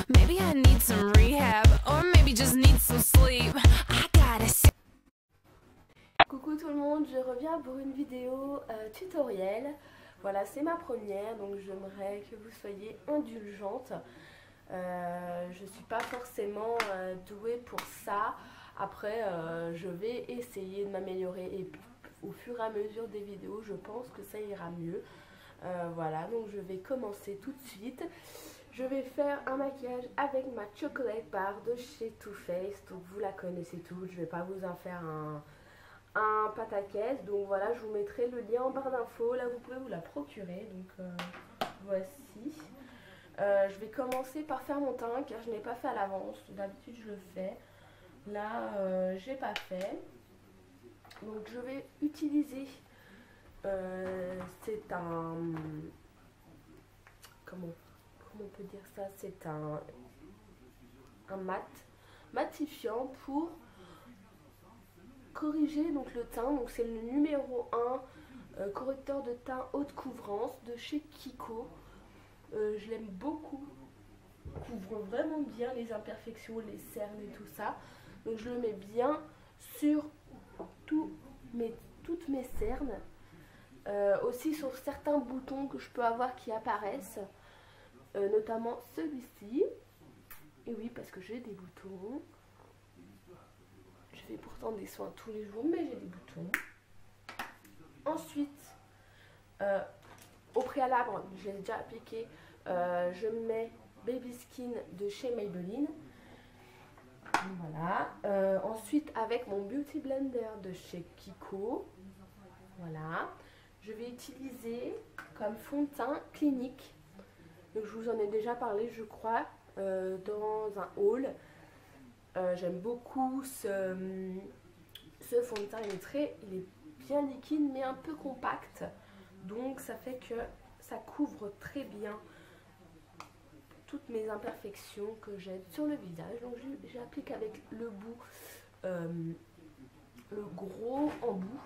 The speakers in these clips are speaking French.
Maybe I need some rehab, or maybe just need some sleep. I gotta see. Coucou tout le monde, je reviens pour une vidéo tutoriel. Voilà, c'est ma première, donc j'aimerais que vous soyez indulgentes. Je suis pas forcément douée pour ça. Après, je vais essayer de m'améliorer et au fur et à mesure des vidéos, je pense que ça ira mieux. Voilà, donc je vais commencer tout de suite. Je vais faire un maquillage avec ma chocolate bar de chez Too Faced. Donc vous la connaissez toutes, je vais pas vous en faire un pataquès. Donc voilà, je vous mettrai le lien en barre d'infos. Là, vous pouvez vous la procurer. Donc voici. Je vais commencer par faire mon teint car je n'ai pas fait à l'avance. D'habitude, je le fais. Là, j'ai pas fait. Donc je vais utiliser. C'est un. Comment on peut dire ça, c'est un matifiant pour corriger donc le teint. Donc c'est le numéro 1 correcteur de teint haute couvrance de chez Kiko. Je l'aime beaucoup, couvre vraiment bien les imperfections, les cernes et tout ça. Donc je le mets bien sur toutes mes cernes, aussi sur certains boutons que je peux avoir qui apparaissent. Notamment celui-ci. Et oui, parce que j'ai des boutons. Je fais pourtant des soins tous les jours, mais j'ai des boutons. Ensuite, au préalable, j'ai déjà appliqué, je mets Baby Skin de chez Maybelline. Voilà. Ensuite, avec mon Beauty Blender de chez Kiko. Voilà. Je vais utiliser comme fond de teint Clinique. Donc je vous en ai déjà parlé, je crois, dans un haul. J'aime beaucoup ce fond de teint. Il est bien liquide mais un peu compact. Donc ça fait que ça couvre très bien toutes mes imperfections que j'ai sur le visage. Donc j'applique avec le bout, le gros embout.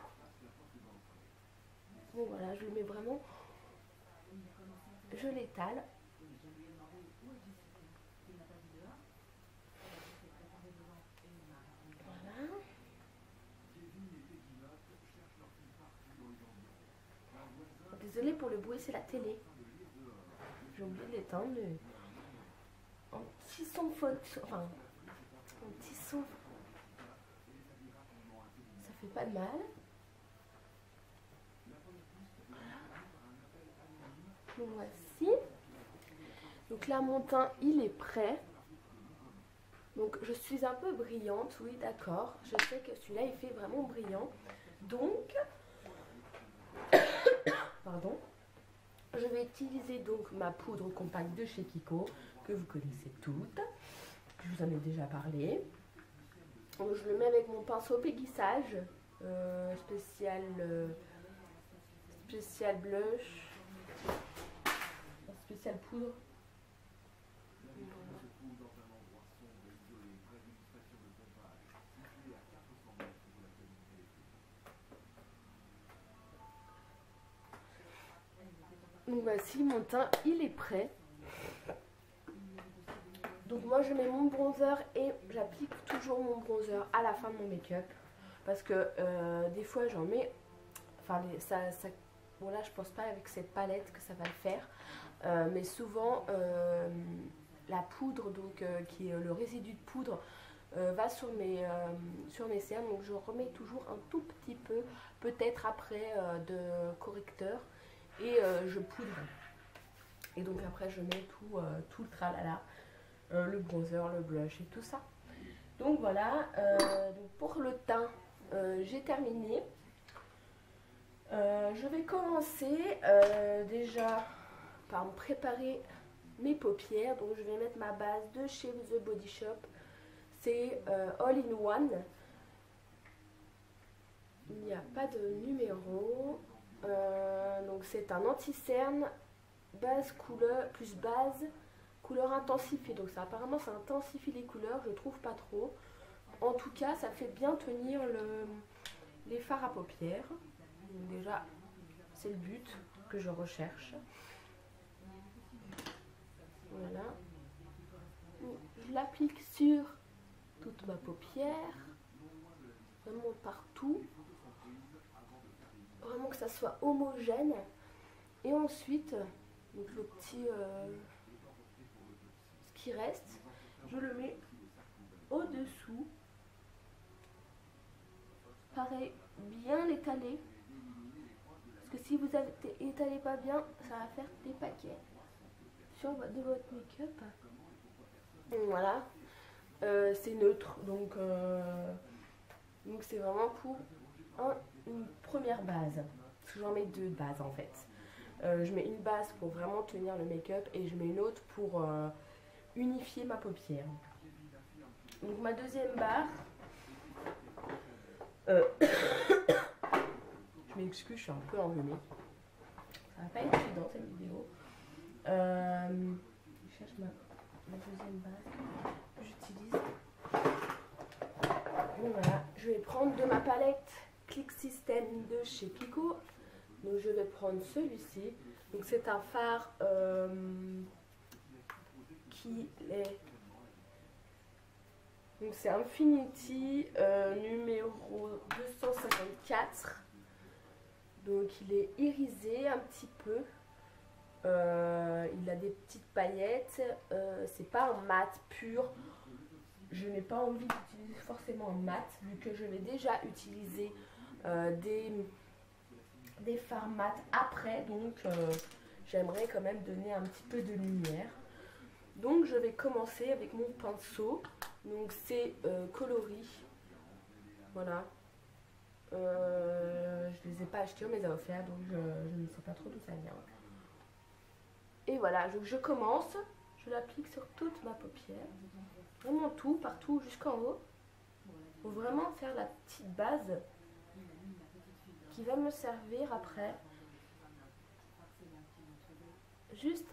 Donc voilà, je le mets vraiment, je l'étale. Désolée pour le bruit, c'est la télé. J'ai oublié de l'éteindre. Mais... un petit son enfin, un petit son. Ça fait pas de mal. Donc voici. Donc là, mon teint, il est prêt. Donc je suis un peu brillante, oui, d'accord. Je sais que celui-là, il fait vraiment brillant. Donc... Pardon. Je vais utiliser donc ma poudre compacte de chez Kiko, que vous connaissez toutes. Je vous en ai déjà parlé. Donc, je le mets avec mon pinceau péguissage, spécial blush, spécial poudre. Donc voici, mon teint, il est prêt. Donc moi je mets mon bronzer et j'applique toujours mon bronzer à la fin de mon make-up. Parce que des fois j'en mets, enfin bon là je pense pas avec cette palette que ça va le faire. Mais souvent la poudre, donc qui est le résidu de poudre, va sur mes cernes. Donc je remets toujours un tout petit peu, peut-être après de correcteur. Et je poudre. Et donc après je mets tout le tralala, le bronzer, le blush et tout ça. Donc voilà, donc pour le teint, j'ai terminé. Je vais commencer déjà par me préparer mes paupières. Donc je vais mettre ma base de chez The Body Shop. C'est All in One. Il n'y a pas de numéro. Donc c'est un anti-cerne, base couleur, plus base, couleur intensifiée. Donc ça apparemment ça intensifie les couleurs, je trouve pas trop. En tout cas ça fait bien tenir les fards à paupières. Donc déjà c'est le but que je recherche. Voilà. je l'applique sur toute ma paupière, vraiment partout, vraiment que ça soit homogène. Et ensuite, donc le petit, ce qui reste, je le mets au-dessous. Pareil, bien l'étaler. Parce que si vous étalez pas bien, ça va faire des paquets de votre make-up. Voilà. C'est neutre. Donc c'est vraiment pour une première base. Parce que j'en mets deux bases en fait. Je mets une base pour vraiment tenir le make-up et je mets une autre pour unifier ma paupière. Donc ma deuxième barre. Je m'excuse, je suis un peu enrhumée. Ça va pas être évident cette vidéo. Je cherche ma deuxième base que j'utilise. Donc voilà, je vais prendre de ma palette Click System de chez Pico. Donc je vais prendre celui-ci. Donc c'est un fard qui est... Donc c'est Infinity numéro 254. Donc il est irisé un petit peu. Il a des petites paillettes. C'est pas un mat pur. Je n'ai pas envie d'utiliser forcément un mat, vu que je vais déjà utiliser des fards mat après. Donc j'aimerais quand même donner un petit peu de lumière. Donc je vais commencer avec mon pinceau. Donc c'est coloris. Voilà. Je les ai pas achetés, on me les a offerts, donc je ne sais pas trop d'où ça vient. Et voilà, donc je commence. Je l'applique sur toute ma paupière. Vraiment tout, partout jusqu'en haut. Il faut vraiment faire la petite base qui va me servir après. Juste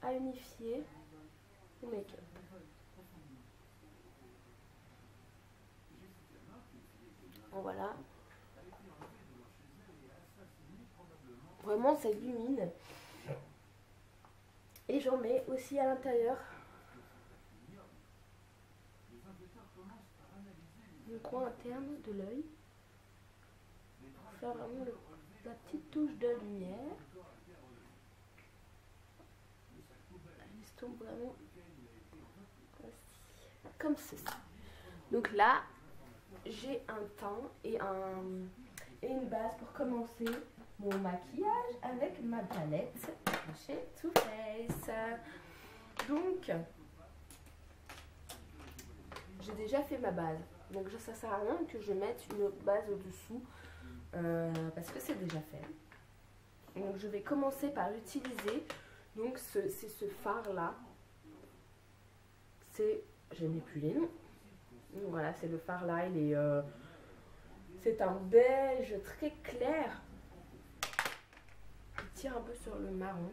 à unifier le make-up. Voilà. Vraiment ça illumine. Et j'en mets aussi à l'intérieur. Le coin interne de l'œil. Pour faire vraiment la petite touche de lumière. Elle estompe vraiment comme ceci. Donc là, j'ai un teint et une base pour commencer mon maquillage avec ma palette chez Too Faced. Donc, j'ai déjà fait ma base. Donc ça sert à rien que je mette une autre base au-dessous parce que c'est déjà fait. Donc je vais commencer par utiliser. Donc c'est ce fard là. Je n'ai plus les noms. Donc voilà, c'est le fard là. Il est c'est un beige très clair. Il tire un peu sur le marron.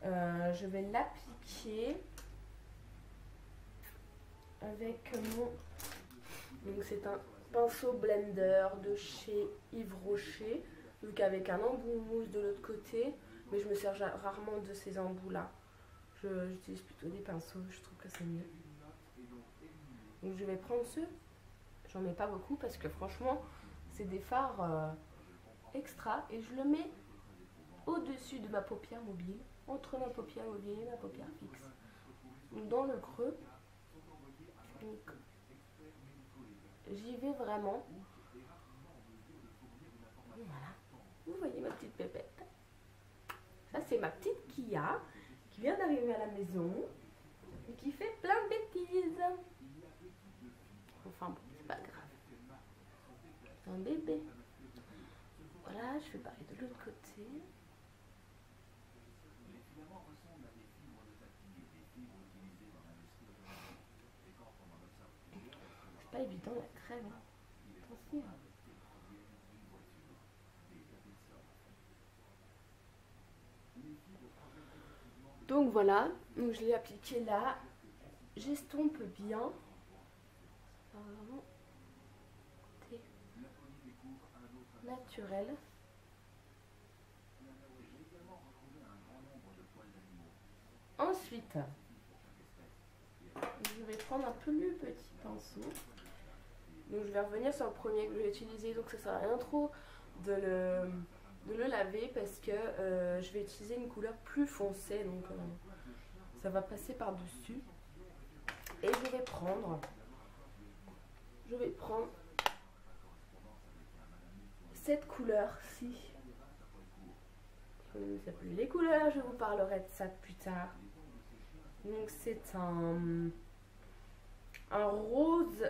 Je vais l'appliquer avec mon... Donc c'est un pinceau blender de chez Yves Rocher. Donc avec un embout mousse de l'autre côté. Mais je me sers rarement de ces embouts là. J'utilise plutôt des pinceaux, je trouve que c'est mieux. Donc je vais prendre ceux. J'en mets pas beaucoup parce que franchement c'est des fards extra. Et je le mets au-dessus de ma paupière mobile. Entre ma paupière mobile et ma paupière fixe. Donc dans le creux. Donc j'y vais vraiment. Voilà. Vous voyez ma petite pépette. Ça c'est ma petite Kia qui vient d'arriver à la maison et qui fait plein de bêtises. Enfin bon, c'est pas grave. C'est un bébé. Voilà, je fais pareil de l'autre côté. C'est pas évident la crème. Attention. Donc voilà, donc je l'ai appliqué là. J'estompe bien. Vraiment naturel. Ensuite, je vais prendre un plus petit pinceau. Donc je vais revenir sur le premier que je vais utiliser. Donc ça sert à rien trop de le laver parce que je vais utiliser une couleur plus foncée. Donc ça va passer par dessus. Et je vais prendre cette couleur-ci. Ça s'appelle les couleurs, je vous parlerai de ça plus tard. Donc c'est un rose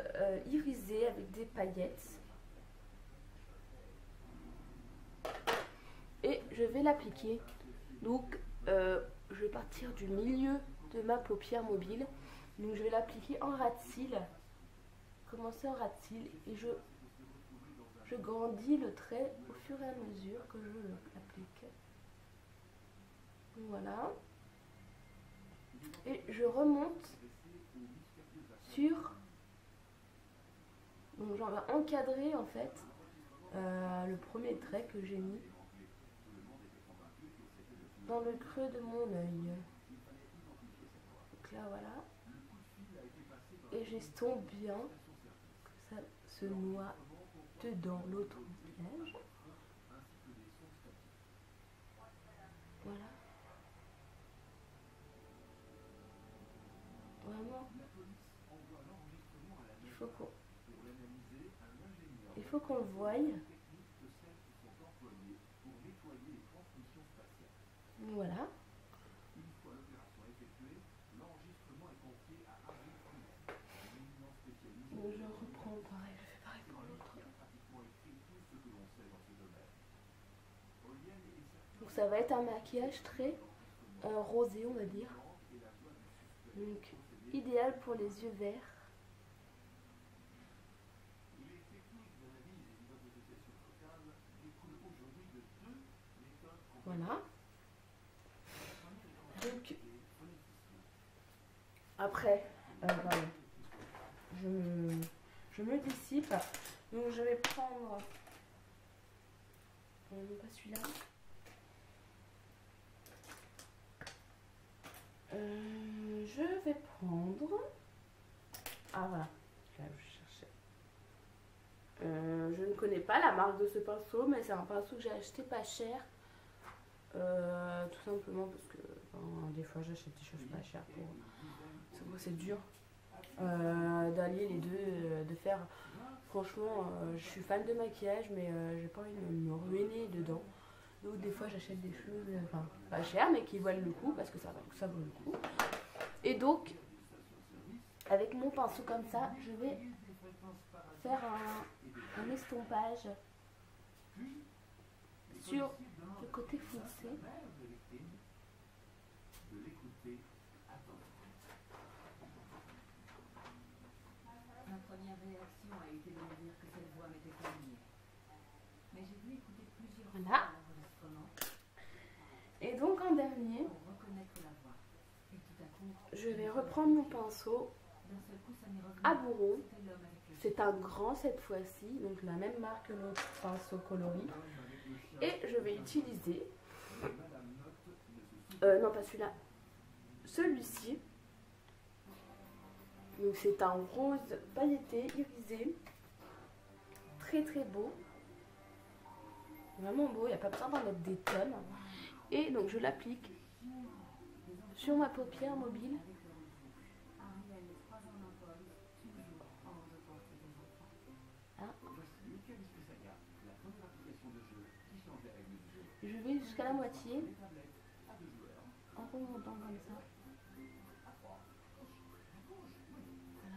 irisé avec des paillettes. Et je vais l'appliquer. Donc je vais partir du milieu de ma paupière mobile. Donc je vais l'appliquer en ras de cils. Commencer en ras de cils et je grandis le trait au fur et à mesure que je l'applique. Voilà. Et je remonte sur... Donc j'en vais encadrer en fait le premier trait que j'ai mis dans le creux de mon œil. Donc là voilà. Et j'estompe bien que ça se noie dedans l'autre visage. Voilà. Vraiment. Il faut qu'on le voie. Voilà. Donc je reprends pareil, je fais pareil pour l'autre. Donc ça va être un maquillage très rosé, on va dire. Donc idéal pour les yeux verts. Voilà. Donc après, voilà. Je me dissipe. Donc je vais prendre pas celui-là. Je vais prendre... Ah voilà, là je cherchais. Je ne connais pas la marque de ce pinceau, mais c'est un pinceau que j'ai acheté pas cher. Tout simplement parce que des fois j'achète des choses pas chères pour... C'est dur d'allier les deux, de faire... Franchement, je suis fan de maquillage, mais j'ai pas envie de me ruiner dedans. Donc des fois j'achète des choses pas chères, mais qui valent le coup, parce que ça vaut le coup. Et donc, avec mon pinceau comme ça, je vais faire un estompage sur le côté foncé. Ma première réaction a été de me dire que cette voix m'était familière. Mais j'ai dû écouter plusieurs fois l'enregistrement. Et donc en dernier, pour reconnaître la voix. Et tout à coup, je vais reprendre mon pinceau d'un seul coup, ça m'est revenu. à bourron. C'était l'homme avec le C'est un grand cette fois-ci, donc la même marque que l'autre pinceau coloris. Et je vais utiliser, non pas celui-là, celui-ci. Donc c'est un rose pailleté, irisé, très très beau, vraiment beau, il n'y a pas besoin d'en mettre des tonnes. Et donc je l'applique sur ma paupière mobile. Je vais jusqu'à la moitié en remontant comme ça. Voilà.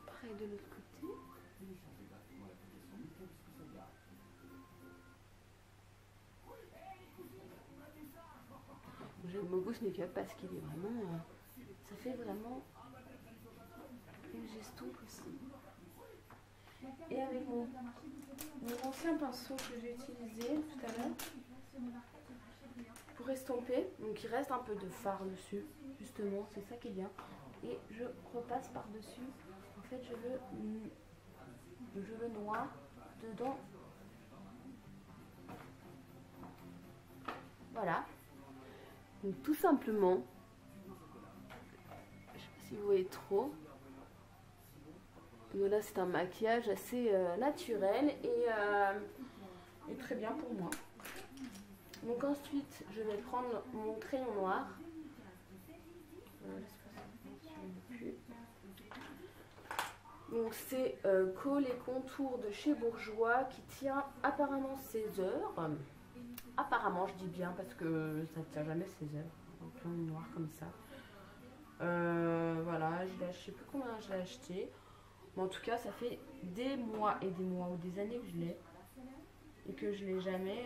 Pareil de l'autre côté. J'aime beaucoup ce make-up parce qu'il est vraiment... ça fait vraiment une gestompe aussi. Et avec mon ancien pinceau que j'ai utilisé tout à l'heure pour estomper, donc il reste un peu de fard dessus, justement, c'est ça qui est bien. Et je repasse par-dessus. En fait, je le noie dedans. Voilà. Donc tout simplement, si vous voyez trop. Donc là c'est un maquillage assez naturel et très bien pour moi. Donc ensuite je vais prendre mon crayon noir. Donc c'est Col et Contour de chez Bourjois qui tient apparemment 16 heures. Apparemment je dis bien parce que ça ne tient jamais 16 heures. En plein noir comme ça. Voilà, je ne sais plus combien je l'ai acheté. Mais en tout cas ça fait des mois et des mois ou des années que je l'ai. Et que je l'ai jamais...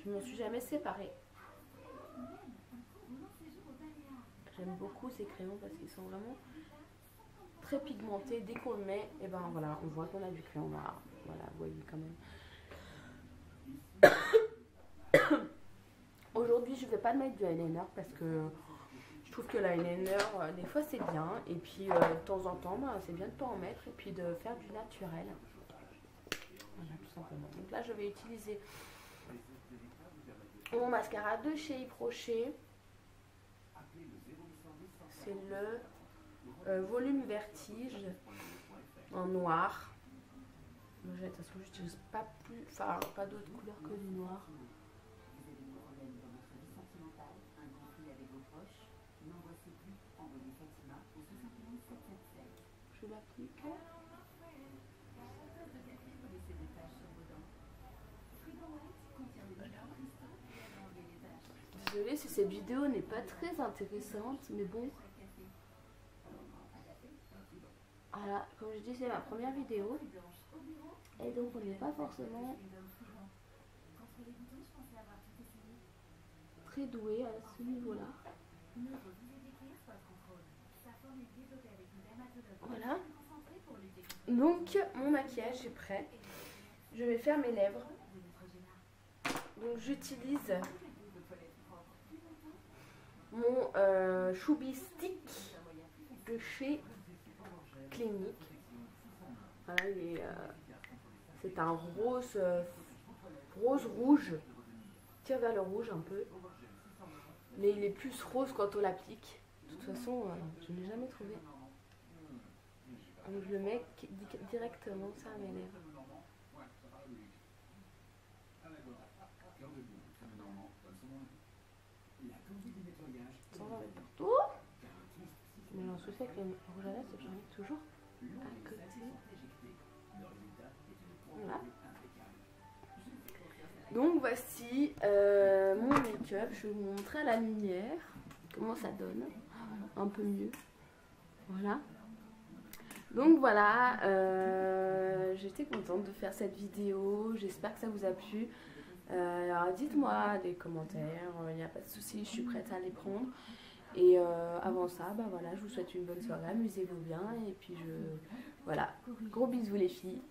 je m'en suis jamais séparée. J'aime beaucoup ces crayons parce qu'ils sont vraiment très pigmentés. Dès qu'on le met, et ben voilà, on voit qu'on a du crayon noir. Voilà, vous voyez quand même. Aujourd'hui, je ne vais pas mettre du eyeliner parce que je trouve que l'eyeliner, des fois c'est bien. Et puis de temps en temps, ben, c'est bien de ne pas en mettre et puis de faire du naturel. Voilà, tout simplement. Donc là, je vais utiliser mon mascara de chez Yves Rocher. C'est le volume vertige en noir. De toute façon, j'utilise pas plus, enfin pas d'autres couleurs que du noir. Je l'applique. Désolée si cette vidéo n'est pas très intéressante, mais bon. Voilà, comme je dis, c'est ma première vidéo. Et donc on n'est pas forcément très doué à ce niveau-là. Voilà. Donc mon maquillage est prêt. Je vais faire mes lèvres. Donc j'utilise mon Choubi Stick de chez Clinique. Voilà, c'est un rose rouge, tire vers le rouge un peu, mais il est plus rose quand on l'applique. De toute façon, je ne l'ai jamais trouvé. Donc je le mets directement ça à mes lèvres. Ça va mettre partout. Mais j'en soucie avec le rouge à lèvres, c'est que j'en mets toujours à côté. Voilà. Donc voici mon make-up. Je vais vous montrer à la lumière comment ça donne. Un peu mieux. Voilà. Donc voilà, j'étais contente de faire cette vidéo. J'espère que ça vous a plu. Alors dites-moi des commentaires, il n'y a pas de souci, je suis prête à les prendre. Et avant ça, bah voilà, je vous souhaite une bonne soirée, amusez-vous bien. Et puis voilà, gros bisous les filles.